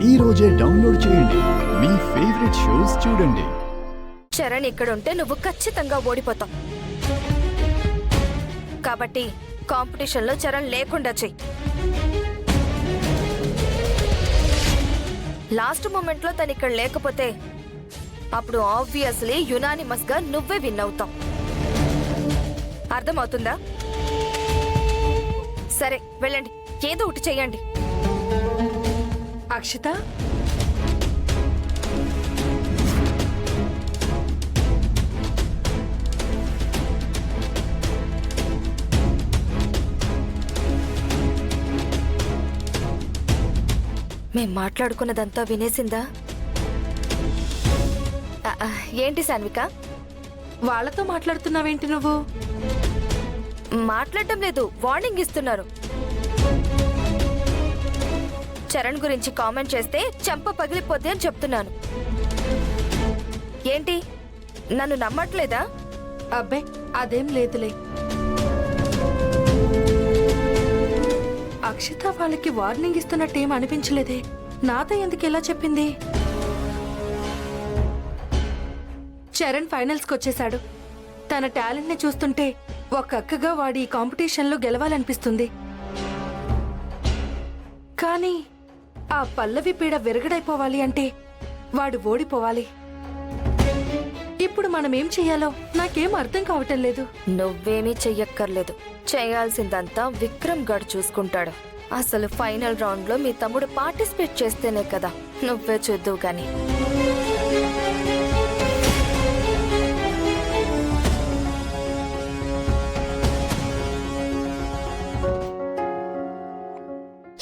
ఈ రోజే డౌన్లోడ్ చేయండి. మీ ఫేవరెట్ షోస్ చూడండి. చరణ్ ఇక్కడుంటే నువ్వు ఖచ్చితంగా ఓడిపోతావు. కాబట్టి కాంపిటీషన్లో చరణ్ లేకుండా చెయ్యి. లాస్ట్ మూమెంట్ లో తను ఇక్కడ లేకపోతే అప్పుడు ఆబ్వియస్లీ యునానిమస్ గా నువ్వే విన్ అవుతావు. అర్థమవుతుందా? సరే వెళ్ళండి, ఏదో ఒకటి చెయ్యండి. అక్షిత, మేం మాట్లాడుకున్నదంతా వినేసిందా? ఏంటి సాన్విక, వాళ్ళతో మాట్లాడుతున్నావేంటి నువ్వు? మాట్లాడటం లేదు, వార్నింగ్ ఇస్తున్నారు. చరణ్ గురించి కామెంట్ చేస్తే చెంప పగిలిపోద్ది అని చెప్తున్నాను. ఏంటి, నన్ను నమ్మట్లేదా? అబ్బే అదేం లేదులే. అక్షిత వాళ్ళకి వార్నింగ్ ఇస్తున్నట్టేం అనిపించలేదే. నాతో ఎందుకు ఎలా చెప్పింది? చరణ్ ఫైనల్స్కి వచ్చేశాడు. తన టాలెంట్ ని చూస్తుంటే ఒక అక్కగా వాడి ఈ కాంపిటీషన్లో గెలవాలనిపిస్తుంది. కానీ ఆ పల్లవి పీడ విరగడైపోవాలి అంటే వాడు ఓడిపోవాలి. ఇప్పుడు మనం ఏం చెయ్యాలో నాకేం అర్థం కావటం లేదు. నువ్వేమీ చెయ్యక్కర్లేదు, చేయాల్సిందంతా విక్రమ్ గడ్ చూసుకుంటాడు. అసలు ఫైనల్ రౌండ్ లో మీ తమ్ముడు పార్టిసిపేట్ చేస్తేనే కదా నువ్వే చూద్దువు గాని.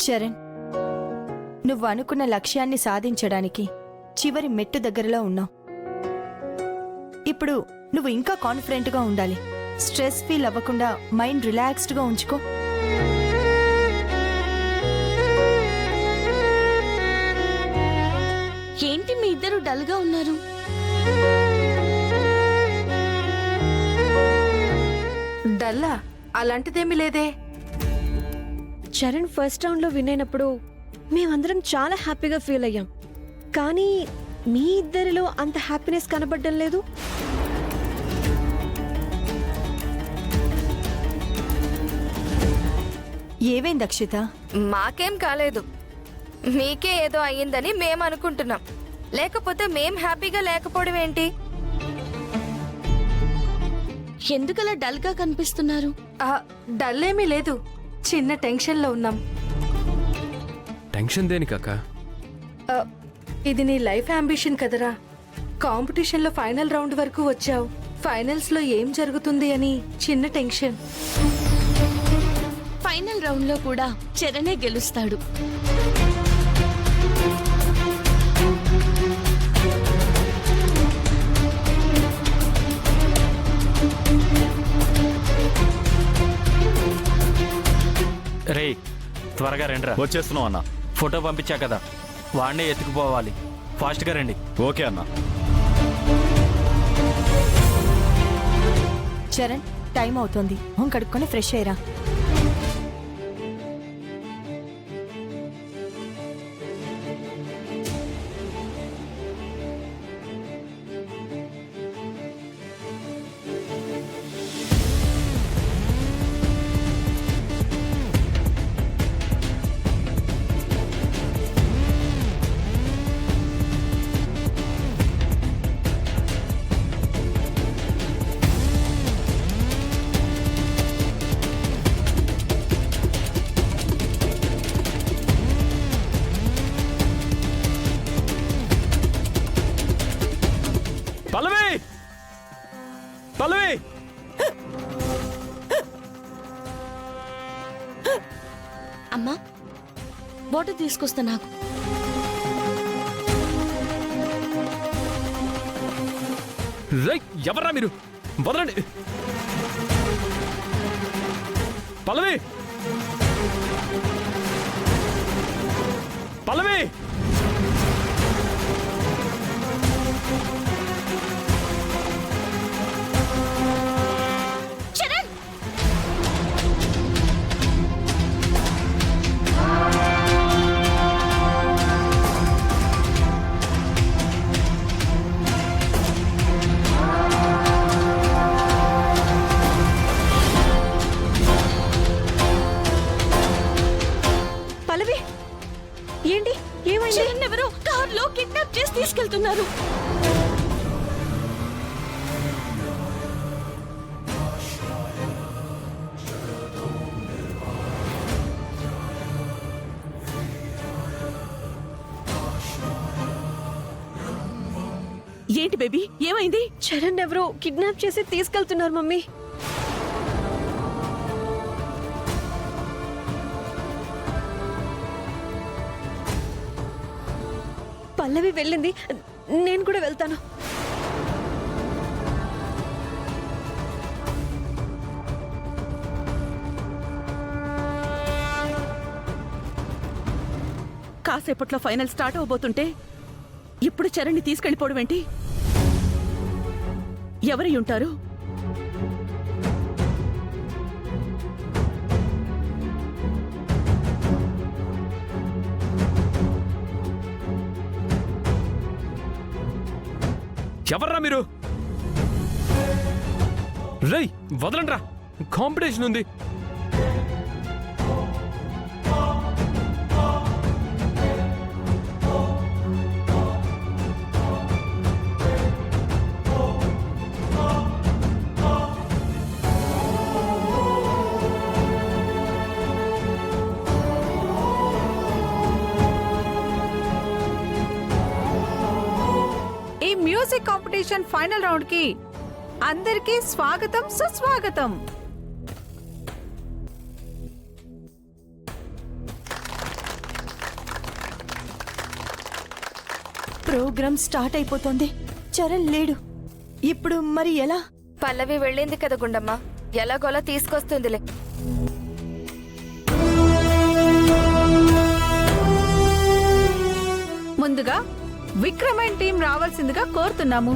చరణ్, నువ్వు అనుకున్న లక్ష్యాన్ని సాధించడానికి చివరి మెట్టు దగ్గరలో ఉన్నావు. ఇప్పుడు నువ్వు ఇంకా కాన్ఫిడెంట్గా ఉండాలి. స్ట్రెస్ ఫీల్ అవ్వకుండా మైండ్ రిలాక్స్డ్గా ఉంచుకో. ఏంటి మీ ఇద్దరు డల్గా ఉన్నారు? డల్లా? అలాంటిదేమీ లేదే. చరణ్ ఫస్ట్ రౌండ్లో విన్ అయినప్పుడు మేమందరం చాలా హ్యాపీగా ఫీల్ అయ్యాం. కానీ మీ ఇద్దరిలో అంత హ్యాపీనెస్ కనబడడం లేదు. ఏవైంది అక్షిత? మాకేం కాలేదు, మీకే ఏదో అయ్యిందని మేం అనుకుంటున్నాం. లేకపోతే మేం హ్యాపీగా లేకపోవడం ఏంటి? ఎందుకలా డల్గా కనిపిస్తున్నారు? డల్ ఏమీ లేదు, చిన్న టెన్షన్లో ఉన్నాం. టెన్షన్ దేనికక్క? ఇది నీ లైఫ్ అంబిషన్ కదరా. కాంపిటీషన్లో ఫైనల్ రౌండ్ వరకు వచ్చావు. ఫైనల్స్లో ఏం జరుగుతుంది అని చిన్న టెన్షన్. ఫైనల్ రౌండ్ లో కూడా చరణే గెలుస్తాడు. రే త్వరగా రండిరా. వచ్చేస్తున్నాం అన్న. ఫోటో పంపించా కదా, వాడినే ఎత్తుకుపోవాలి. ఫాస్ట్గా రండి. ఓకే అన్న. చరణ్, టైం అవుతోంది, మొహం కడుక్కొని ఫ్రెష్ అయ్యరా. పల్లవి, పల్లవి, అమ్మా వాటర్ తీసుకొస్తా. నాకు ఎవర్రా మీరు? వదలండి. పల్లవి, పల్లవి, ఏంటి ఏమైంది? చరణ్ ఎవరో కార్లో కిడ్నాప్ చేసి తీసుకెళ్తున్నారు. ఏంటి బేబీ ఏమైంది? చరణ్ ఎవరో కిడ్నాప్ చేసి తీసుకెళ్తున్నారు మమ్మీ. పల్లవి వెళ్ళింది, నేను కూడా వెళ్తాను. కాసేపట్లో ఫైనల్ స్టార్ట్ అవబోతుంటే ఇప్పుడు చరణ్ని తీసుకెళ్ళిపోవడం ఏంటి? ఎవరై ఉంటారు? ఎవర్రా మీరు? రేయ్ వదలండ్రా, కాంపిటీషన్ ఉంది. ఈ మ్యూజిక్ కాంపిటీషన్ ఫైనల్ రౌండ్ కి అందరికీ స్వాగతం, సుస్వాగతం. ప్రోగ్రామ్ స్టార్ట్ అయిపోతుంది. చరణ్ లేడు. ఇప్పుడు మరి ఎలా? పల్లవి వెళ్ళింది కదా గుండమ్మ, ఎలాగోలా తీసుకొస్తుందిలే. ముందుగా విక్రమ్ అండ్ టీం రావాల్సిందిగా కోరుతున్నాము.